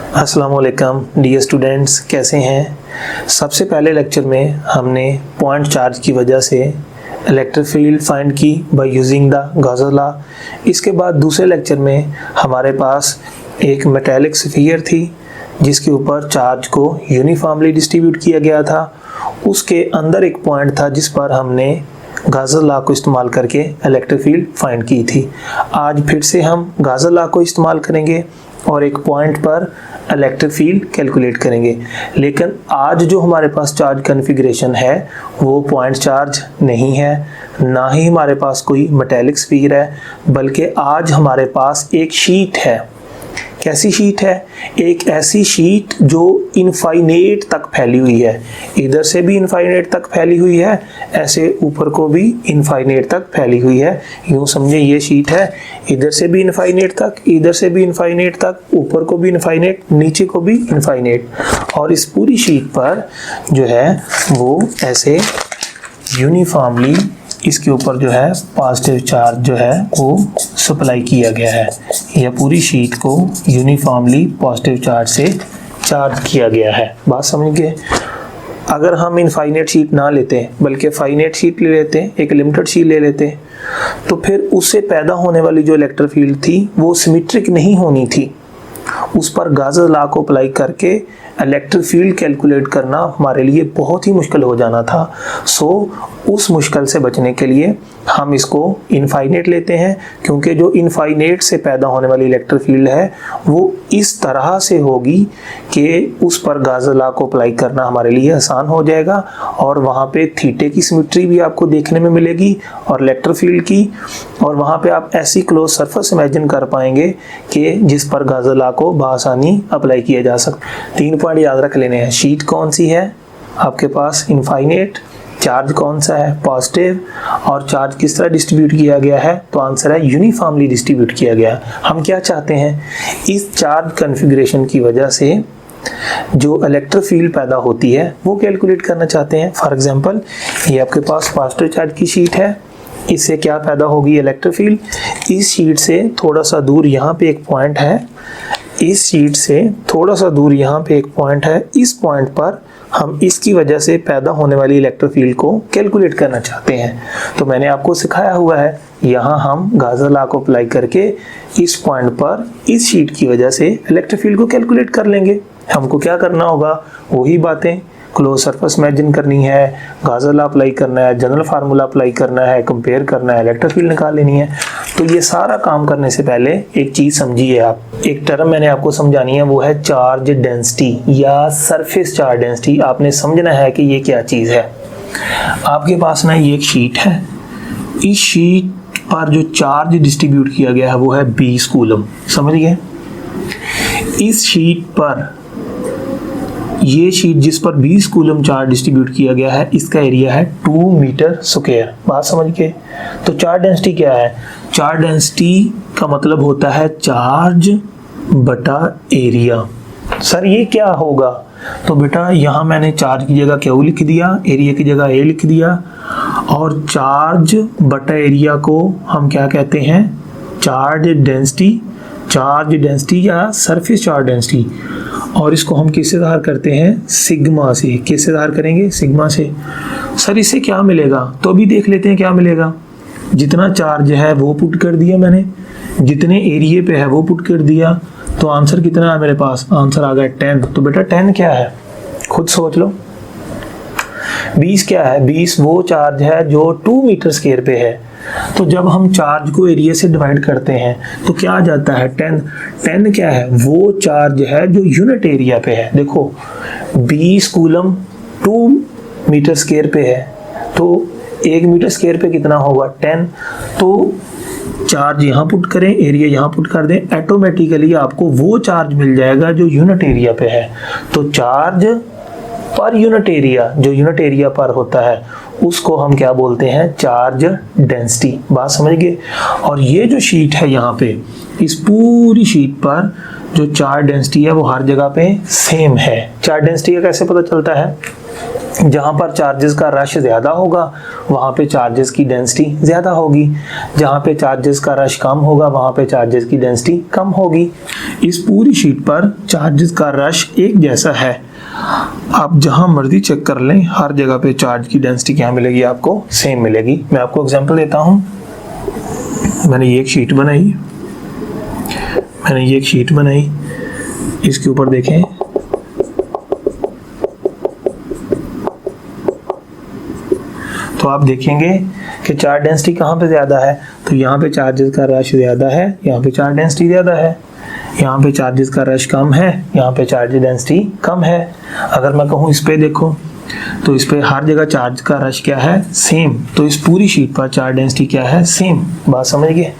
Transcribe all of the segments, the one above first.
अस्सलाम वालेकुम dear students, कैसे हैं। सबसे पहले लेक्चर में हमने पॉइंट चार्ज की वजह से इलेक्ट्रिक फील्ड फाइंड की bye using the Gauss law. इसके बाद दूसरे लेक्चर में हमारे पास एक मेटालिक स्फीयर थी जिसके ऊपर चार्ज को यूनिफॉर्मली डिस्ट्रीब्यूट किया गया था। उसके अंदर एक पॉइंट था जिस पर हमने गॉस लॉ को इस्तेमाल करके इलेक्ट्रिक फील्ड फाइंड की थी। आज फिर से हम गॉस लॉ को इस्तेमाल करेंगे और एक पॉइंट पर इलेक्ट्रिक फील्ड कैलकुलेट करेंगे। लेकिन आज जो हमारे पास चार्ज कॉन्फ़िगरेशन है वो पॉइंट चार्ज नहीं है, ना ही हमारे पास कोई मेटालिक स्फीयर है, बल्कि आज हमारे पास एक शीट है। कैसी शीट है? एक ऐसी शीट जो इनफाइनेट तक फैली हुई है। इधर से भी इनफाइनेट तक फैली हुई है, ऐसे ऊपर को भी इनफाइनेट तक फैली हुई है। यूँ समझे ये शीट है, इधर से भी इनफाइनेट तक, इधर से भी इनफाइनेट तक, ऊपर को भी इनफाइनेट, नीचे को भी इनफाइनेट। और इस पूरी शीट पर जो है वो ऐसे यूनिफॉर्मली इसके ऊपर जो है पॉजिटिव चार्ज जो है वो सप्लाई किया गया है। यह पूरी शीट को यूनिफॉर्मली पॉजिटिव चार्ज से चार्ज किया गया है। बात समझ गए? अगर हम इनफाइनेट शीट ना लेते बल्कि फाइनेट शीट ले लेते, एक लिमिटेड शीट ले लेते, तो फिर उससे पैदा होने वाली जो इलेक्ट्रिक फील्ड थी वो सिमेट्रिक नहीं होनी थी। उस पर गॉस लॉ को अप्लाई करके इलेक्ट्रिक फील्ड कैलकुलेट करना हमारे लिए बहुत ही मुश्किल हो जाना था। उस मुश्किल से बचने के लिए हम इसको इनफाइनेट लेते हैं, क्योंकि जो इनफाइनेट से पैदा होने वाली इलेक्ट्रिक फील्ड है वो इस तरह से होगी कि उस पर गॉस लॉ को अप्लाई करना हमारे लिए आसान हो जाएगा और वहाँ पे थीटे की सिमेट्री भी आपको देखने में मिलेगी और इलेक्ट्रिक फील्ड की, और वहाँ पे आप ऐसी क्लोज सरफेस इमेजिन कर पाएंगे कि जिस पर गॉस लॉ को बआसानी अप्लाई किया जा सकता। 3 पॉइंट याद रख लेने हैं। शीट कौन सी है आपके पास? इनफाइनेट। चार्ज कौन सा है? पॉजिटिव। और चार्ज किस तरह डिस्ट्रीब्यूट किया गया है? तो आंसर है यूनिफॉर्मली डिस्ट्रीब्यूट किया गया। हम क्या चाहते हैं? इस चार्ज कॉन्फ़िगरेशन की वजह से जो इलेक्ट्रिक फील्ड पैदा होती है वो कैलकुलेट करना चाहते हैं। फॉर एग्जांपल ये आपके पास पॉजिटिव चार्ज की शीट है, इससे क्या पैदा होगी? Electric field. इस शीट से थोड़ा सा दूर यहाँ पे एक पॉइंट है, इस शीट से थोड़ा सा दूर यहाँ पे एक पॉइंट है। इस पॉइंट पर हम इसकी वजह से पैदा होने वाली इलेक्ट्रिक फील्ड को कैलकुलेट करना चाहते हैं। तो मैंने आपको सिखाया हुआ है, यहाँ हम गॉस लॉ को अप्लाई करके इस पॉइंट पर इस शीट की वजह से इलेक्ट्रिक फील्ड को कैलकुलेट कर लेंगे। हमको क्या करना होगा? वही बातें, क्लोज सरफेस इमेजिन करनी है, गॉस लॉ अप्लाई करना है, जनरल फार्मूला अप्लाई करना है, कंपेयर करना है, इलेक्ट्रिक फील्ड निकाल लेनी है। तो ये सारा काम करने से पहले एक चीज समझिए आप, एक टर्म मैंने आपको समझानी है, वो है चार्ज डेंसिटी या सरफेस चार्ज डेंसिटी। आपने समझना है कि ये क्या चीज है। आपके पास ना ये एक शीट है, इस शीट पर जो चार्ज डिस्ट्रीब्यूट किया गया है वो है 20 कूलम। समझ गए? इस शीट पर, ये शीट जिस पर 20 कूलम चार्ज डिस्ट्रीब्यूट किया गया है, इसका एरिया है 2 मीटर स्क्वायर। बात समझ के? तो चार्ज डेंसिटी क्या है? चार्ज डेंसिटी का मतलब होता है चार्ज बटा एरिया। सर ये क्या होगा? तो बेटा यहाँ मैंने चार्ज की जगह क्यू लिख दिया, एरिया की जगह ए लिख दिया, और चार्ज बटा एरिया को हम क्या कहते हैं? Charge density. चार्ज डेंसिटी या सरफेस चार्ज डेंसिटी। और इसको हम किससे ज़ाहिर करते हैं? सिग्मा से। किससे ज़ाहिर करेंगे? सिग्मा से। सर इससे क्या मिलेगा? तो अभी देख लेते हैं क्या मिलेगा। जितना चार्ज है वो पुट कर दिया मैंने, जितने एरिया पे है वो पुट कर दिया, तो आंसर कितना है मेरे पास? आंसर आ गया 10। तो बेटा 10 क्या है? खुद सोच लो। 20 क्या है? 20 वो चार्ज है जो 2 मीटर स्क्वायर पे है। तो जब हम चार्ज को एरिया से डिवाइड करते हैं तो क्या आ जाता है? 10। 10 क्या है? वो चार्ज है जो यूनिट एरिया पे है। देखो 20 कूलम 2 मीटर स्क्वायर पे है, तो 1 मीटर स्क्वायर पे कितना होगा? 10। तो चार्ज यहाँ पुट करें, एरिया यहाँ पुट कर दें, ऑटोमेटिकली आपको वो चार्ज मिल जाएगा जो यूनिट एरिया पे है। तो चार्ज पर यूनिट एरिया, जो यूनिट एरिया पर होता है उसको हम क्या बोलते हैं? Charge density. बात समझ गए? और ये जो शीट है यहाँ पे, इस पूरी शीट पर जो चार्ज डेंसिटी है वो हर जगह पे सेम है। चार्ज डेंसिटी का कैसे पता चलता है? जहाँ पर चार्जेस का रश ज़्यादा होगा वहाँ पे चार्जेस की डेंसिटी ज़्यादा होगी, जहाँ पे चार्जेस का रश कम होगा वहाँ पे चार्जेस की डेंसिटी कम होगी। इस पूरी शीट पर चार्जेस का रश एक जैसा है। आप जहाँ मर्जी चेक कर लें, हर जगह पे चार्ज की डेंसिटी क्या मिलेगी, आपको सेम मिलेगी। मैं आपको एग्जांपल देता हूँ। मैंने ये एक शीट बनाई, इसके ऊपर देखें तो आप देखेंगे कि चार्ज डेंसिटी कहाँ पे ज़्यादा है, तो यहाँ पे चार्जेस का रश ज़्यादा है, यहाँ पे चार्ज डेंसिटी ज़्यादा है। यहाँ पे चार्जेस का रश कम है, यहाँ पे चार्ज डेंसिटी कम है। अगर मैं कहूँ इस पे देखो तो इस पे हर जगह चार्ज का रश क्या है, सेम। तो इस पूरी शीट पर चार्ज डेंसिटी क्या है, सेम। बात समझ गए?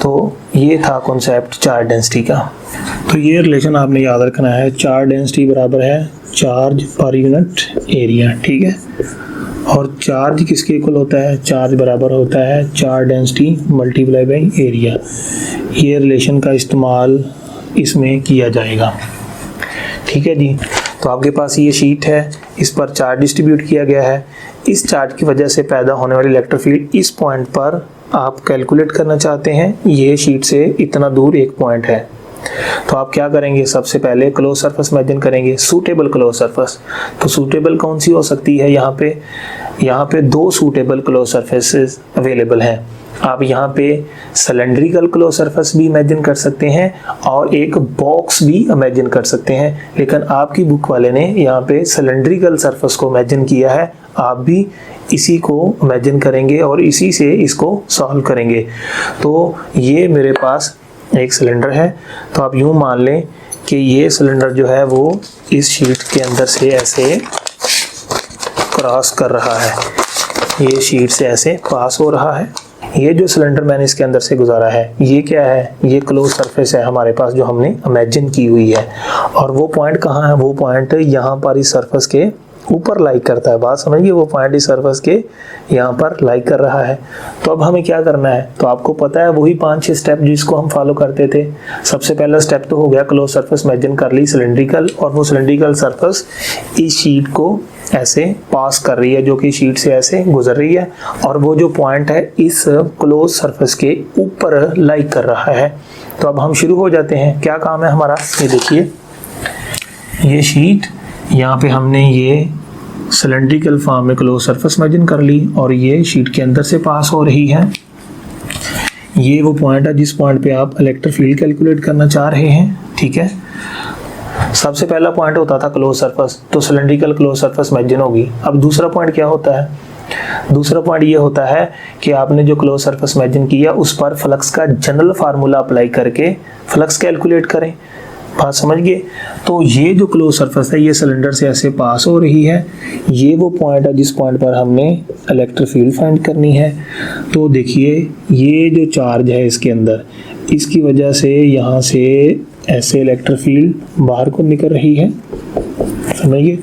तो ये था कॉन्सेप्ट चार्ज डेंसिटी का। तो ये रिलेशन आपने याद रखना है, चार्ज डेंसिटी बराबर है चार्ज पर यूनिट एरिया, ठीक है। और चार्ज किसके इक्वल होता है, चार्ज बराबर होता है charge density multiply by area. ये रिलेशन का इस्तेमाल इसमें किया जाएगा, ठीक है जी। तो आपके पास ये शीट है, इस पर चार्ज डिस्ट्रीब्यूट किया गया है। इस चार्ज की वजह से पैदा होने वाली इलेक्ट्रिक फील्ड इस पॉइंट पर आप कैलकुलेट करना चाहते हैं। ये शीट से इतना दूर एक पॉइंट है, तो आप क्या करेंगे, सबसे पहले क्लोज सरफेस इमेजिन करेंगे, सूटेबल क्लोज सरफेस। तो सूटेबल कौन सी हो सकती है, यहाँ पे दो सूटेबल क्लोज सरफेसेस अवेलेबल हैं। आप यहाँ पे सिलेंड्रिकल क्लोज सरफेस भी इमेजिन कर सकते हैं और एक बॉक्स भी इमेजिन कर सकते हैं, लेकिन आपकी बुक वाले ने यहाँ पे सिलेंड्रिकल सरफेस को इमेजिन किया है। आप भी इसी को इमेजिन करेंगे और इसी से इसको सॉल्व करेंगे। तो ये मेरे पास एक सिलेंडर है, तो आप यूँ मान लें कि ये सिलेंडर जो है वो इस शीट के अंदर से ऐसे क्रॉस कर रहा है, ये शीट से ऐसे पास हो रहा है। ये जो सिलेंडर मैंने इसके अंदर से गुजारा है, ये क्या है, ये क्लोज सरफेस है हमारे पास जो हमने इमेजिन की हुई है। और वो पॉइंट कहाँ है, वो पॉइंट यहाँ पर इस सरफेस के ऊपर लाइक करता है। बात समझिए, वो पॉइंट इस सरफेस के यहाँ पर लाइक कर रहा है। तो अब हमें क्या करना है, तो आपको पता है वही 5-6 स्टेप जिसको हम फॉलो करते थे। सबसे पहला स्टेप तो हो गया क्लोज सरफेस इमेजिन कर ली सिलेंड्रिकल, और वो सिलेंड्रिकल सरफेस इस शीट को ऐसे पास कर रही है, जो कि शीट से ऐसे गुजर रही है, और वो जो पॉइंट है इस क्लोज सरफेस के ऊपर लाइक कर रहा है। तो अब हम शुरू हो जाते हैं। क्या काम है हमारा, ये देखिए, ये शीट यहाँ पे हमने ये सिलेंड्रिकल फॉर्म में क्लोज सरफेस इमेजिन कर ली और ये शीट के अंदर से पास हो रही है। ये वो पॉइंट है जिस पॉइंट पे आप इलेक्ट्रिक फील्ड कैलकुलेट करना चाह रहे हैं, ठीक है। सबसे पहला पॉइंट होता था क्लोज सरफेस, तो सिलेंड्रिकल क्लोज सरफेस इमेजिन होगी। अब दूसरा पॉइंट क्या होता है, दूसरा पॉइंट ये होता है कि आपने जो क्लोज सरफेस इमेजिन किया उस पर फ्लक्स का जनरल फार्मूला अप्लाई करके फ्लक्स कैलकुलेट करें। बात समझ गए? तो ये जो क्लोज सरफेस है ये सिलेंडर से ऐसे पास हो रही है, ये वो पॉइंट है जिस पॉइंट पर हमने इलेक्ट्रिक फील्ड फाइंड करनी है। तो देखिए, ये जो चार्ज है इसके अंदर, इसकी वजह से यहाँ से ऐसे इलेक्ट्रिक फील्ड बाहर को निकल रही है, समझिए,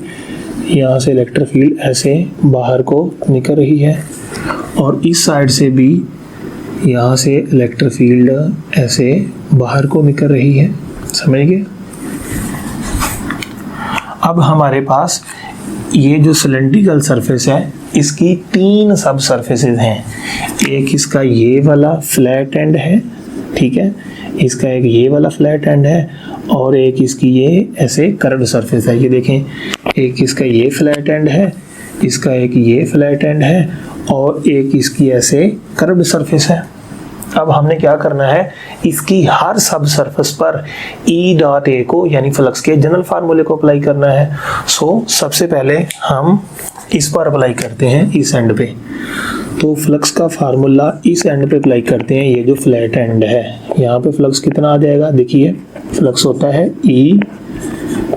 यहाँ से इलेक्ट्रिक फील्ड ऐसे बाहर को निकल रही है, और इस साइड से भी यहाँ से इलेक्ट्रिक फील्ड ऐसे बाहर को निकल रही है, समझ गए। अब हमारे पास ये जो सिलेंड्रिकल सरफेस है इसकी 3 सब सरफेसेस हैं। एक इसका ये वाला फ्लैट एंड है, ठीक है, इसका एक ये वाला फ्लैट एंड है, और एक इसकी ये ऐसे कर्व्ड सरफेस है। ये देखें, एक इसका ये फ्लैट एंड है, इसका एक ये फ्लैट एंड है, और एक इसकी ऐसे कर्व्ड सरफेस है। अब हमने क्या करना है, इसकी हर सब सरफेस पर E डॉट A को यानी फ्लक्स के जनरल फार्मूले को अप्लाई करना है। सो सबसे पहले हम इस पर अप्लाई करते हैं, इस एंड पे। तो फ्लक्स का फार्मूला इस एंड पे अप्लाई करते हैं, ये जो फ्लैट एंड है, यहाँ पे फ्लक्स कितना आ जाएगा, देखिए फ्लक्स होता है E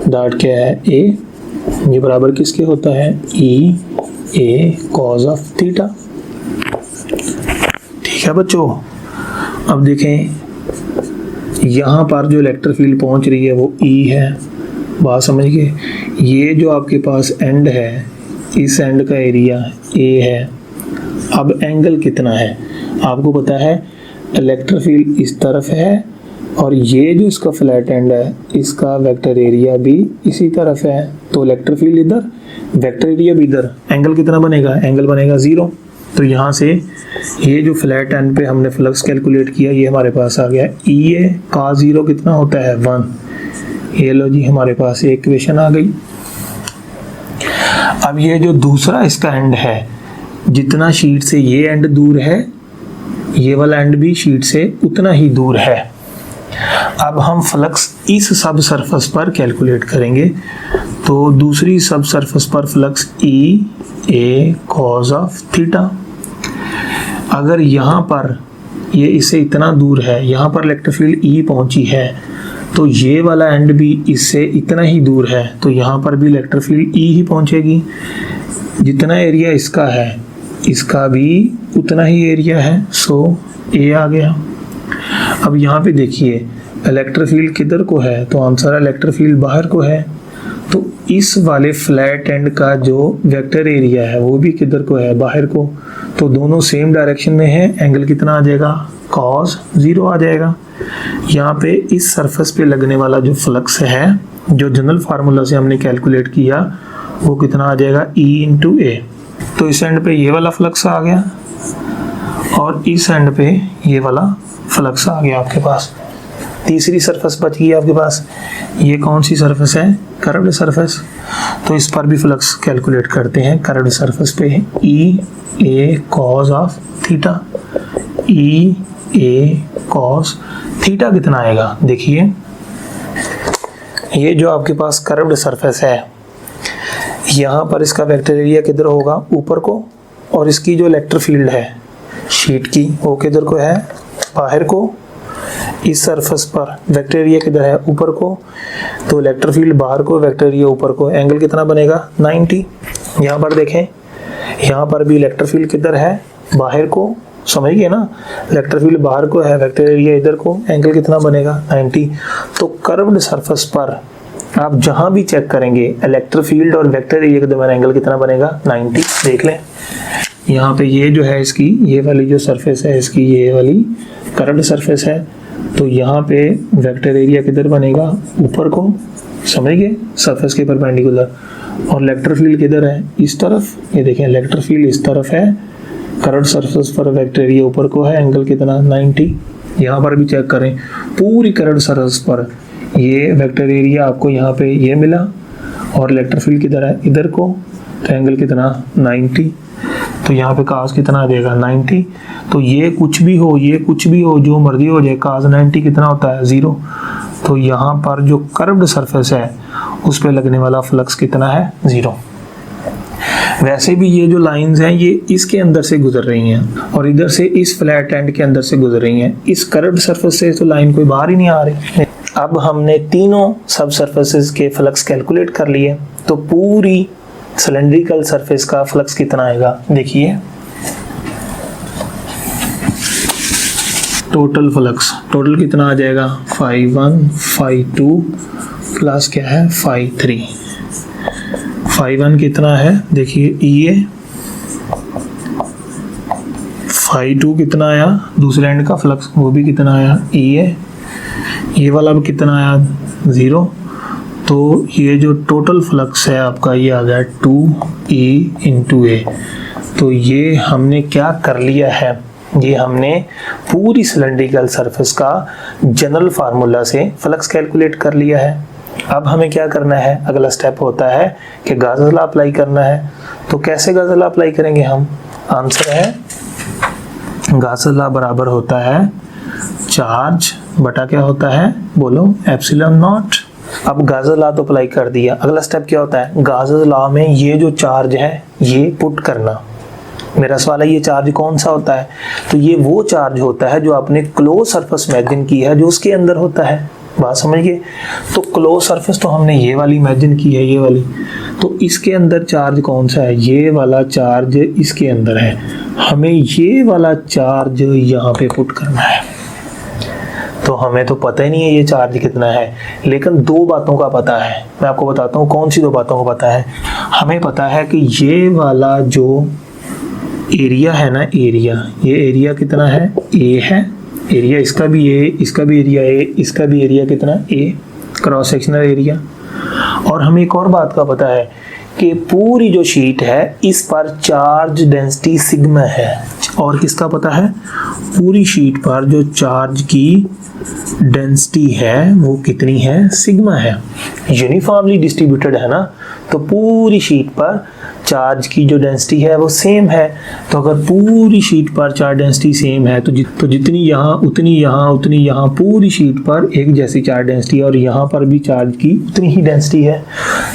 डॉट क्या है A, ये बराबर किसके होता है, E A cos of theta, ठीक है बच्चों। अब देखें, यहाँ पर जो इलेक्ट्रिक फील्ड पहुँच रही है वो E है, बात समझ गए। ये जो आपके पास एंड है, इस एंड का एरिया A है। अब एंगल कितना है, आपको पता है इलेक्ट्रिक फील्ड इस तरफ है और ये जो इसका फ्लैट एंड है इसका वेक्टर एरिया भी इसी तरफ है, तो इलेक्ट्रिक फील्ड इधर, वेक्टर एरिया भी इधर, एंगल कितना बनेगा, एंगल बनेगा 0। तो यहाँ से ये जो फ्लैट एंड पे हमने फ्लक्स कैलकुलेट किया ये हमारे पास आ गया, E A cos 0 कितना होता है 1। ये लो जी हमारे पास एक इक्वेशन आ गई। अब ये जो दूसरा इसका एंड है, जितना शीट से ये एंड दूर है ये वाला एंड भी शीट से उतना ही दूर है। अब हम फ्लक्स इस सब सरफेस पर कैलकुलेट करेंगे। तो दूसरी सब सरफेस पर flux E A cos of theta. अगर यहाँ पर ये इससे इतना दूर है, यहाँ पर इलेक्ट्रिक फील्ड E पहुंची है, तो ये वाला एंड भी इससे इतना ही दूर है, तो यहाँ पर भी इलेक्ट्रिक फील्ड E ही पहुंचेगी। जितना एरिया इसका है इसका भी उतना ही एरिया है, सो A आ गया। अब यहाँ पे देखिए इलेक्ट्रिक फील्ड किधर को है, तो आंसर इलेक्ट्रिक फील्ड बाहर को है। तो इस वाले फ्लैट एंड का जो वेक्टर एरिया है वो भी किधर को है, बाहर को। तो दोनों सेम डायरेक्शन में है, एंगल कितना आ जाएगा, cos 0 आ जाएगा। यहाँ पे इस सरफेस पे लगने वाला जो फ्लक्स है, जो जनरल फार्मूला से हमने कैलकुलेट किया, वो कितना आ जाएगा E इंटू A। तो इस एंड पे ये वाला फ्लक्स आ गया और इस एंड पे ये वाला फ्लक्स आ गया आपके पास। तीसरी सरफेस बच गई आपके पास, ये कौन सी सरफेस है, कर्व्ड सरफेस। तो इस पर भी फ्लक्स कैलकुलेट करते हैं। कर्व्ड सरफेस पे E A cos of theta, E A cos theta कितना आएगा, देखिए ये जो आपके पास कर्व्ड सरफेस है, यहाँ पर इसका वेक्टर एरिया किधर होगा, ऊपर को, और इसकी जो इलेक्ट्रिक फील्ड है शीट की वो किधर को है, बाहर को। इस सरफेस पर वेक्टर एरिया किधर है, ऊपर को, तो इलेक्ट्रिक फील्ड बाहर को, वेक्टर एरिया ऊपर को। एंगल कितना बनेगा 90। यहाँ पर देखें, यहाँ पर भी इलेक्ट्रिक फील्ड किधर है, बाहर को, समझ गए ना, इलेक्ट्रिक फील्ड बाहर को है, वेक्टर एरिया इधर को, एंगल कितना बनेगा 90। तो कर्व्ड सरफेस पर आप जहां भी चेक करेंगे इलेक्ट्रिक फील्ड और वेक्टर एरिया के दरमियान एंगल कितना बनेगा 90। देख लें यहाँ पे ये जो है इसकी, ये वाली जो सरफेस है इसकी, ये वाली कर्व्ड सरफेस है, तो यहाँ पे वेक्टर एरिया किधर बनेगा, ऊपर को, समझ गए, सरफेस के परपेंडिकुलर। और इलेक्ट्रिक फील्ड किधर है, इस तरफ। ये देखें इलेक्ट्रिक फील्ड इस तरफ है, कर्व्ड सरफेस पर वेक्टर एरिया ऊपर को है, एंगल कितना 90। यहाँ पर भी चेक करें, पूरी कर्व्ड सरफेस पर ये वेक्टर एरिया आपको यहाँ पे ये मिला और इलेक्ट्रिक फील्ड किधर है, इधर को, तो एंगल कितना 90। तो यहाँ पे काज कितना आ जाएगा 90। तो ये कुछ भी हो, ये कुछ भी हो, जो मर्जी हो जाए, काज 90 कितना होता है 0। तो यहाँ पर जो कर्व्ड सरफेस है उस पे लगने वाला फ्लक्स कितना है 0। वैसे भी ये जो लाइंस हैं ये इसके अंदर से गुजर रही हैं और इधर से इस फ्लैट एंड के अंदर से गुजर रही हैं। इस कर्व्ड सरफेस से तो लाइन कोई बाहर ही नहीं आ रही। अब हमने तीनों सब सरफेसेस के फ्लक्स कैलकुलेट कर लिए, तो पूरी सिलेंड्रिकल सरफेस का फ्लक्स कितना आएगा, देखिए टोटल फ्लक्स, टोटल कितना आ जाएगा φ1 φ2 प्लस क्या है φ3। φ1 कितना है, देखिए EA, φ2 कितना आया, दूसरे एंड का फ्लक्स वो भी कितना आया EA, ये वाला भी कितना आया 0। तो ये जो टोटल फ्लक्स है आपका ये आ गया 2E इंटू A। तो ये हमने क्या कर लिया है, ये हमने पूरी सिलेंड्रिकल सरफेस का जनरल फार्मूला से फ्लक्स कैलकुलेट कर लिया है। अब हमें क्या करना है, अगला स्टेप होता है कि गॉस लॉ अप्लाई करना है। तो कैसे गॉस लॉ अप्लाई करेंगे हम, आंसर है गॉस लॉ बराबर होता है चार्ज बटा क्या होता है, बोलो एप्सिलॉन नॉट। अब गॉस लॉ तो अप्लाई कर दिया, अगला स्टेप क्या होता है, गॉस लॉ में ये जो चार्ज है ये पुट करना। मेरा सवाल है ये चार्ज कौन सा होता है, तो ये वो चार्ज होता है जो आपने क्लोज सरफेस इमेजिन की है, जो उसके अंदर होता है। बात समझिए, तो क्लोज सरफेस तो हमने ये वाली इमेजिन की है, ये वाली, तो इसके अंदर चार्ज कौन सा है, ये वाला चार्ज इसके अंदर है। हमें ये वाला चार्ज यहाँ पे पुट करना है। तो हमें तो पता ही नहीं है ये चार्ज कितना है, लेकिन दो बातों का पता है। मैं आपको बताता हूँ कौन सी दो बातों को पता है। हमें पता है कि ये वाला जो एरिया है ना, एरिया, ये एरिया कितना है A है, एरिया इसका भी ए, इसका भी एरिया ए, इसका भी एरिया कितना ए, क्रॉस सेक्शनल एरिया। और हमें एक और बात का पता है कि पूरी जो शीट है इस पर चार्ज डेंसिटी सिग्मा है। और किसका पता है? पूरी शीट पर जो चार्ज की डेंसिटी है वो कितनी है? सिग्मा है। यूनिफॉर्मली डिस्ट्रीब्यूटेड है ना, तो पूरी शीट पर चार्ज की जो डेंसिटी है वो सेम है। तो अगर पूरी शीट पर चार्ज डेंसिटी सेम है तो जितनी यहाँ उतनी यहाँ उतनी यहाँ, पूरी शीट पर एक जैसी चार्ज डेंसिटी है और यहाँ पर भी चार्ज की उतनी ही डेंसिटी है।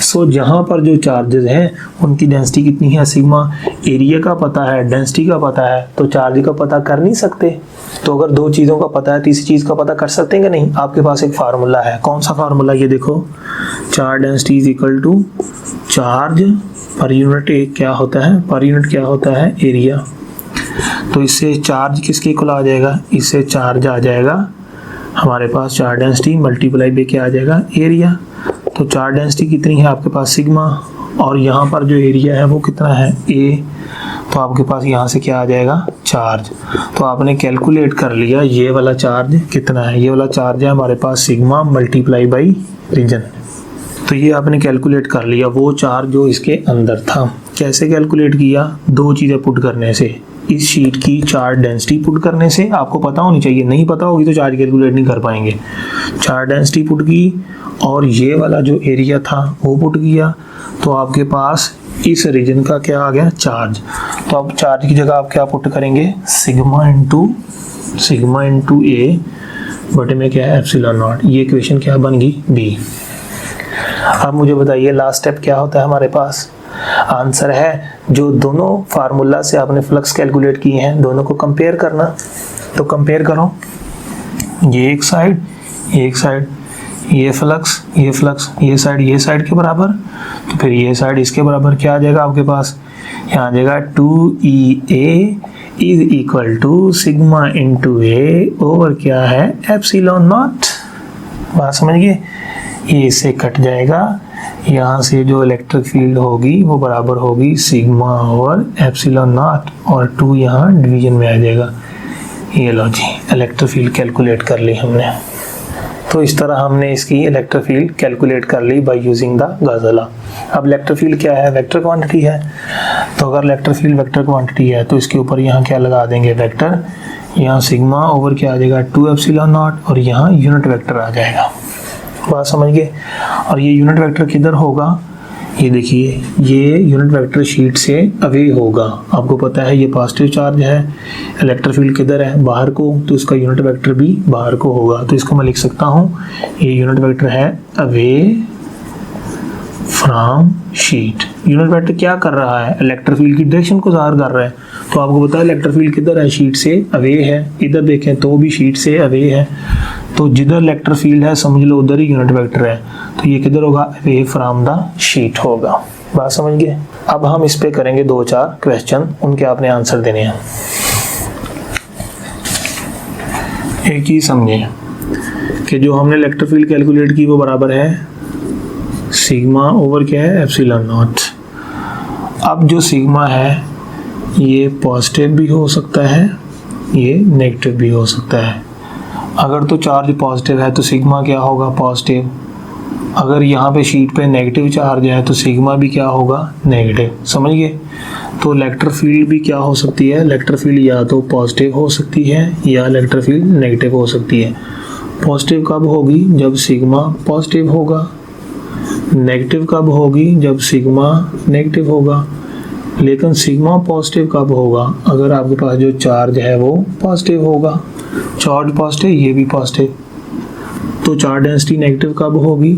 सो जहाँ पर जो चार्जेस हैं उनकी डेंसिटी कितनी है? सिग्मा। एरिया का पता है, डेंसिटी का पता है, तो चार्ज का पता कर नहीं सकते। तो अगर दो चीज़ों का पता है तीसरी चीज़ का पता कर सकते हैं कि नहीं? आपके पास एक फार्मूला है। कौन सा फार्मूला? ये देखो, charge density is equal to charge per unit क्या होता है? पर यूनिट क्या होता है? एरिया। तो इससे चार्ज किसके इक्वल आ जाएगा? इससे चार्ज आ जाएगा हमारे पास चार्ज डेंसिटी मल्टीप्लाई बाय क्या आ जाएगा? एरिया। तो चार्ज डेंसिटी कितनी है आपके पास? सिग्मा। और यहाँ पर जो एरिया है वो कितना है? ए। तो आपके पास यहाँ से क्या आ जाएगा? चार्ज। तो आपने कैलकुलेट कर लिया ये वाला चार्ज कितना है। ये वाला चार्ज है हमारे पास सिग्मा मल्टीप्लाई बाई रीजन। तो ये आपने कैलकुलेट कर लिया वो चार्ज जो इसके अंदर था। कैसे कैलकुलेट किया? दो चीज़ें पुट करने से। इस शीट की चार्ज डेंसिटी पुट करने से, आपको पता होनी चाहिए, नहीं पता होगी तो चार्ज कैलकुलेट नहीं कर पाएंगे। चार्ज डेंसिटी पुट की और ये वाला जो एरिया था वो पुट किया, तो आपके पास इस रीजन का क्या आ गया? चार्ज। तो अब चार्ज की जगह आप क्या पुट करेंगे? सिग्मा इंटू ए बटे में क्या है? Epsilon not. ये इक्वेशन क्या बन गई? बी। अब मुझे बताइए लास्ट स्टेप क्या होता है हमारे पास? आंसर है जो दोनों फार्मूला से आपने फ्लक्स कैलकुलेट किए हैं दोनों को कंपेयर करना। तो कंपेयर करो, ये एक साइड ये फ्लक्स ये साइड के बराबर, तो फिर ये साइड इसके बराबर क्या आ जाएगा आपके पास? यहाँ आ जाएगा 2EA is equal to sigma into A over क्या है? Epsilon naught. बात समझ गए? ये इससे कट जाएगा, यहाँ से जो इलेक्ट्रिक फील्ड होगी वो बराबर होगी सिग्मा ओवर एप्सिलॉन नॉट, और 2 यहाँ डिवीजन में आ जाएगा। ये लो जी, इलेक्ट्रिक फील्ड कैलकुलेट कर ली हमने। तो इस तरह हमने इसकी इलेक्ट्रिक फील्ड कैलकुलेट कर ली by using the Gauss law. अब इलेक्ट्रिक फील्ड क्या है? वेक्टर क्वांटिटी है। तो अगर इलेक्ट्रिक फील्ड वेक्टर क्वांटिटी है तो इसके ऊपर यहाँ क्या लगा देंगे? वेक्टर। यहाँ सिग्मा ओवर क्या आ जाएगा? 2 एप्सिलॉन नॉट, और यहाँ यूनिट वेक्टर आ जाएगा। बात समझ गए? और ये यूनिट वेक्टर किधर होगा? ये देखिए, ये यूनिट वेक्टर शीट से अवे होगा। आपको पता है ये पॉजिटिव चार्ज है, इलेक्ट्रिक फील्ड किधर है? बाहर को, तो इसका यूनिट वेक्टर भी बाहर को होगा। तो इसको मैं लिख सकता हूँ, ये यूनिट वेक्टर है away from sheet. Unit vector क्या कर रहा है? इलेक्ट्रिक फील्ड की डायरेक्शन को ज़ाहिर कर रहा है। तो आपको पता है इलेक्ट्रिक फील्ड किधर है? शीट से अवे है। इधर देखें तो भी शीट से अवे है, तो जिधर इलेक्ट्रिक फील्ड है समझ लो उधर ही यूनिट वेक्टर है। तो ये किधर होगा? अवे फ्रॉम द शीट होगा। बात समझ गए? अब हम इस पे करेंगे 2-4 क्वेश्चन, उनके आपने आंसर देने हैं। एक चीज समझे कि जो हमने इलेक्ट्रिक फील्ड कैलकुलेट की वो बराबर है सिग्मा ओवर क्या है? Epsilon not. अब जो सिग्मा है ये पॉजिटिव भी हो सकता है, ये नेगेटिव भी हो सकता है। अगर तो चार्ज पॉजिटिव है तो सिग्मा क्या होगा? पॉजिटिव। अगर यहाँ पे शीट पे नेगेटिव चार्ज है तो सिग्मा भी क्या होगा? नेगेटिव। समझ गए? तो इलेक्ट्रिक फील्ड भी क्या हो सकती है? इलेक्ट्रिक फील्ड या तो पॉजिटिव हो सकती है या इलेक्ट्रिक फील्ड नेगेटिव हो सकती है। पॉजिटिव कब होगी? जब सिग्मा पॉजिटिव होगा। नेगेटिव कब होगी? जब सिग्मा नेगेटिव होगा। लेकिन सिग्मा पॉजिटिव कब होगा? अगर आपके पास जो चार्ज है वो पॉजिटिव होगा। चार्ज पॉजिटिव, ये भी पॉजिटिव। तो चार्ज डेंसिटी नेगेटिव कब होगी?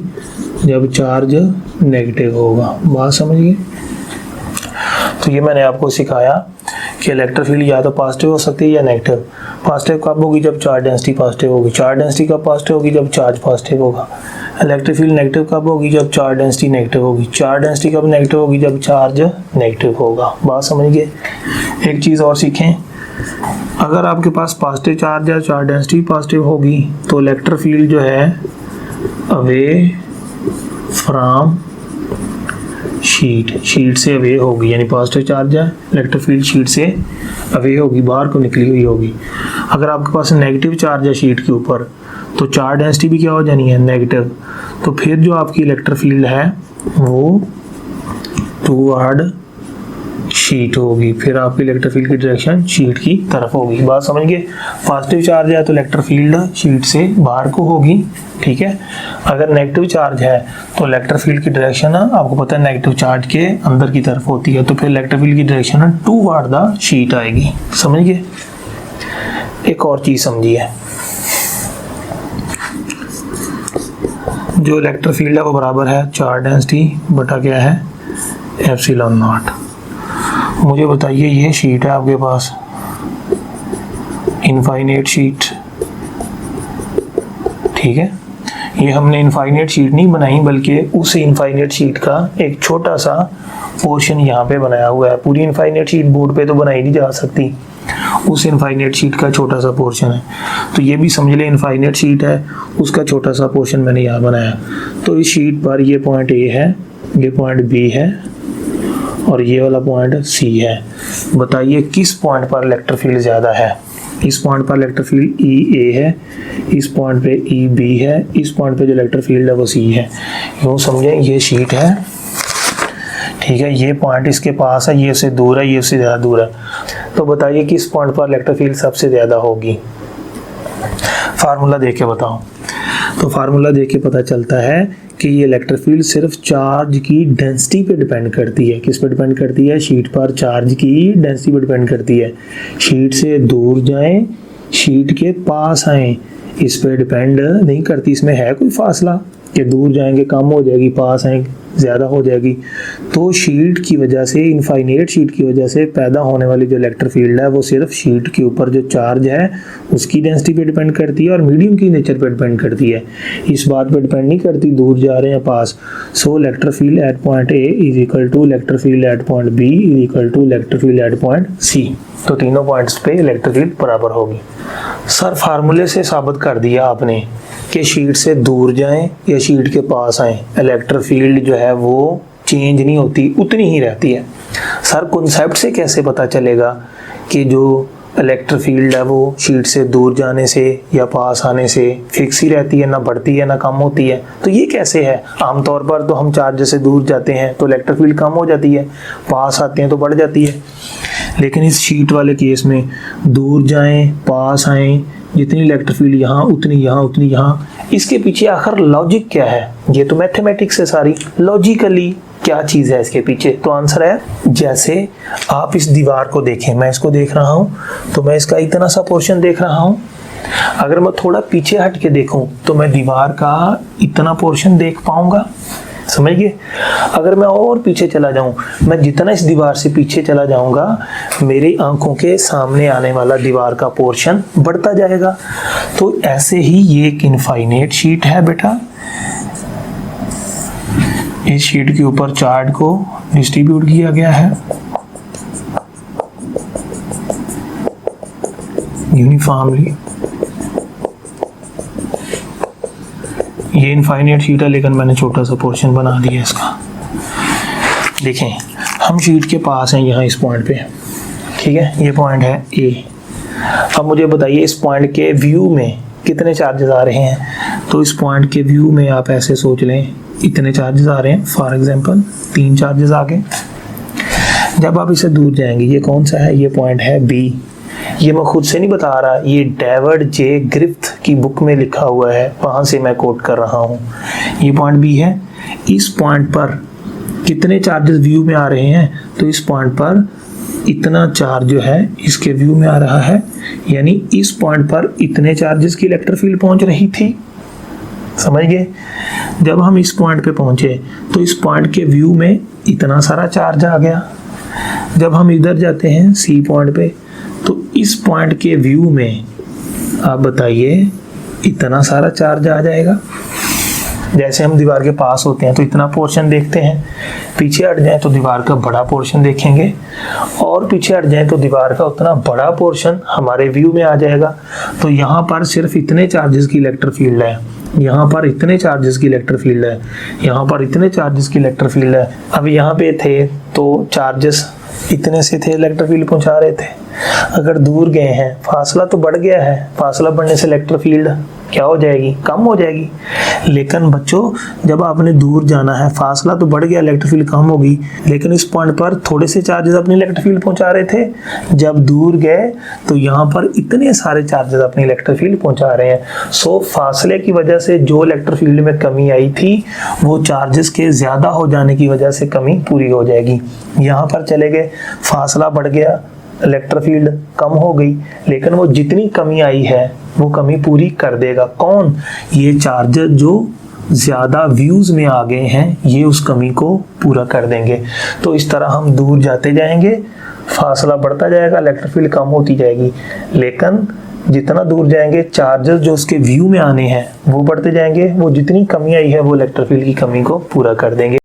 जब चार्ज नेगेटिव होगा। बात समझिए? तो ये मैंने आपको सिखाया कि इलेक्ट्रिक फील्ड या तो पॉजिटिव हो सकती है या नेगेटिव। पॉजिटिव कब होगी? जब चार्ज डेंसिटी पॉजिटिव होगी। चार्ज डेंसिटी कब पॉजिटिव होगी? जब चार्ज पॉजिटिव होगा। इलेक्ट्रिक फील्ड नेगेटिव कब होगी? जब चार्ज डेंसिटी नेगेटिव होगी। चार्ज डेंसिटी कब नेगेटिव होगी? जब चार्ज नेगेटिव होगा। बात समझ गए? एक चीज़ और सीखें, अगर आपके पास पॉजिटिव चार्ज या चार्ज डेंसिटी पॉजिटिव होगी तो इलेक्ट्रिक फील्ड जो है अवे फ्रॉम शीट से अवे होगी, यानी पॉजिटिव चार्ज है, इलेक्ट्रिक फील्ड शीट से अवे होगी, बाहर को निकली हुई होगी। अगर आपके पास नेगेटिव चार्ज है शीट के ऊपर तो चार्ज डेंसिटी भी क्या हो जानी है, नेगेटिव। तो फिर जो आपकी इलेक्ट्रिक फील्ड है वो टुवर्ड शीट होगी, फिर आपकी इलेक्ट्रिक फील्ड की डायरेक्शन शीट की तरफ होगी। बात समझ गए? पॉजिटिव चार्ज है तो इलेक्ट्रिक फील्ड शीट से बाहर को होगी, ठीक है। अगर नेगेटिव चार्ज है तो इलेक्ट्रिक फील्ड की डायरेक्शन आपको पता है नेगेटिव चार्ज के अंदर की तरफ होती है, तो फिर इलेक्ट्रिक फील्ड की डायरेक्शन टुवर्ड द शीट आएगी। समझ गए? एक और चीज समझिए, जो इलेक्ट्रिक फील्ड है वो बराबर है चार्ज डेंसिटी बटा क्या है, एप्सिलॉन नॉट। मुझे बताइए ये शीट है आपके पास, इनफाइनाइट शीट, ठीक है। ये हमने इनफाइनाइट शीट नहीं बनाई बल्कि उस इनफाइनाइट शीट का एक छोटा सा पोर्शन यहाँ पे बनाया हुआ है। पूरी इनफाइनाइट शीट बोर्ड पे तो बनाई नहीं जा सकती, उस इनफाइनाइट शीट का छोटा सा पोर्शन है। तो ये भी समझ ले इनफाइनाइट शीट है, उसका छोटा सा पोर्शन मैंने यहाँ बनाया। तो इस शीट पर ये पॉइंट ए है, ये पॉइंट बी है और ये वाला पॉइंट सी है। बताइए किस पॉइंट पर इलेक्ट्रिक फील्ड ज़्यादा है? इस पॉइंट पर इलेक्ट्रिक फील्ड ई ए है, इस पॉइंट पे ई बी है, इस पॉइंट पे जो इलेक्ट्रिक फील्ड है वो सी है। यूँ समझें ये शीट है, ठीक है, ये पॉइंट इसके पास है, ये उससे दूर है, ये उससे ज़्यादा दूर है। तो बताइए किस पॉइंट पर इलेक्ट्रिक फील्ड सबसे ज़्यादा होगी? फार्मूला देख के बताओ। तो फार्मूला देख के पता चलता है कि ये इलेक्ट्रिक फील्ड सिर्फ चार्ज की डेंसिटी पे डिपेंड करती है। किस पे डिपेंड करती है? शीट पर चार्ज की डेंसिटी पे डिपेंड करती है। शीट से दूर जाएं, शीट के पास आएं, इस पे डिपेंड नहीं करती। इसमें है कोई फासला कि दूर जाएंगे कम हो जाएगी, पास आएंगे ज़्यादा हो जाएगी। तो शीट की वजह से, इनफाइनाइट शीट की वजह से पैदा होने वाली जो इलेक्ट्रिक फील्ड है वो सिर्फ शीट के ऊपर जो चार्ज है उसकी डेंसिटी पे डिपेंड करती है और मीडियम की नेचर पे डिपेंड करती है। इस बात पे डिपेंड नहीं करती दूर जा रहे हैं पास। So electric field at point A is equal to electric field at point B is equal to electric field at point C. तो तीनों पॉइंट्स पे इलेक्ट्रिक फील्ड बराबर होगी। सर फार्मूले से साबित कर दिया आपने कि शीट से दूर जाएं या शीट के पास आएं, इलेक्ट्रिक फील्ड जो है वो चेंज नहीं होती, उतनी ही रहती है। सर कॉन्सेप्ट से कैसे पता चलेगा कि जो इलेक्ट्रिक फील्ड है वो शीट से दूर जाने से या पास आने से फिक्स ही रहती है, ना बढ़ती है ना कम होती है? तो ये कैसे है? आमतौर पर तो हम चार्ज से दूर जाते हैं तो इलेक्ट्रिक फील्ड कम हो जाती है, पास आते हैं तो बढ़ जाती है। लेकिन इस शीट वाले केस में दूर जाएं पास आएं, जितनी इलेक्ट्रिक फील्ड यहाँ उतनी यहाँ उतनी यहाँ। इसके पीछे आखिर लॉजिक क्या है? ये तो मैथमेटिक्स है सारी, लॉजिकली क्या चीज़ है इसके पीछे? तो आंसर है, जैसे आप इस दीवार को देखें, मैं इसको देख रहा हूँ तो मैं इसका इतना सा पोर्शन देख रहा हूँ। अगर मैं थोड़ा पीछे हट के देखूँ तो मैं दीवार का इतना पोर्शन देख पाऊंगा। समझ गए? अगर मैं और पीछे चला जाऊं, मैं जितना इस दीवार से पीछे चला जाऊंगा मेरी आंखों के सामने आने वाला दीवार का पोर्शन बढ़ता जाएगा। तो ऐसे ही ये एक इनफाइनाइट शीट है बेटा। इस शीट के ऊपर चार्ज को डिस्ट्रीब्यूट किया गया है यूनिफॉर्मली। ये इनफाइनाइट शीट है लेकिन मैंने छोटा सा पोर्शन बना दिया इसका। देखें हम शीट के पास हैं यहाँ इस पॉइंट पे, ठीक है, ये पॉइंट है ए। अब मुझे बताइए इस पॉइंट के व्यू में कितने चार्जेस आ रहे हैं? तो इस पॉइंट के व्यू में आप ऐसे सोच लें इतने चार्जेस आ रहे हैं। फॉर एग्जांपल 3 चार्जेस आ गए। जब आप इसे दूर जाएंगे, ये कौन सा है? ये पॉइंट है बी। ये मैं खुद से नहीं बता रहा, ये डेविड जे ग्रिफ्थ की बुक में लिखा हुआ है, वहाँ से मैं कोट कर रहा हूँ। ये पॉइंट बी है। इस पॉइंट पर कितने चार्जेस व्यू में आ रहे हैं? तो इस पॉइंट पर इतना चार्ज जो है इसके व्यू में आ रहा है, यानी इस पॉइंट पर इतने चार्जेस की इलेक्ट्रिक फील्ड पहुँच रही थी। समझ गए? जब हम इस पॉइंट पे पहुँचे तो इस पॉइंट के व्यू में इतना सारा चार्ज आ गया। जब हम इधर जाते हैं सी पॉइंट पे तो इस पॉइंट के व्यू में आप बताइए इतना सारा चार्ज आ जाएगा। जैसे हम दीवार के पास होते हैं तो इतना पोर्शन देखते हैं, पीछे हट जाए तो दीवार का बड़ा पोर्शन देखेंगे, और पीछे हट जाए तो दीवार का उतना बड़ा पोर्शन हमारे व्यू में आ जाएगा। तो यहाँ पर सिर्फ इतने चार्जेस की इलेक्ट्रिक फील्ड है यहाँ पर इतने चार्जेस की इलेक्ट्रिक फील्ड है, यहाँ पर इतने चार्जेस की इलेक्ट्रिक फील्ड है। अब यहाँ पे थे तो चार्जेस इतने से थे, इलेक्ट्रिक फील्ड पहुंचा रहे थे। अगर दूर गए हैं, फासला तो बढ़ गया है, फासला बढ़ने से इलेक्ट्रिक फील्ड क्या हो जाएगी, कम हो जाएगी। लेकिन बच्चों जब आपने दूर जाना है, फासला तो बढ़ गया, इलेक्ट्रिक फील्ड कम होगी, लेकिन इस पॉइंट पर थोड़े से चार्जेस अपनी इलेक्ट्रिक फील्ड पहुंचा रहे थे। जब दूर गए तो यहाँ पर इतने सारे चार्जेस अपनी इलेक्ट्रिक फील्ड पहुंचा रहे हैं। सो फासले की वजह से जो इलेक्ट्रिक फील्ड में कमी आई थी वो चार्जेस के ज्यादा हो जाने की वजह से कमी पूरी हो जाएगी। यहाँ पर चले गए, फासला बढ़ गया, इलेक्ट्रिक फील्ड कम हो गई, लेकिन वो जितनी कमी आई है वो कमी पूरी कर देगा। कौन? ये चार्जर जो ज्यादा व्यूज में आ गए हैं, ये उस कमी को पूरा कर देंगे। तो इस तरह हम दूर जाते जाएंगे, फासला बढ़ता जाएगा, इलेक्ट्रिक फील्ड कम होती जाएगी, लेकिन जितना दूर जाएंगे चार्जर जो उसके व्यू में आने हैं वो बढ़ते जाएंगे। वो जितनी कमी आई है वो इलेक्ट्रिक फील्ड की कमी को पूरा कर देंगे।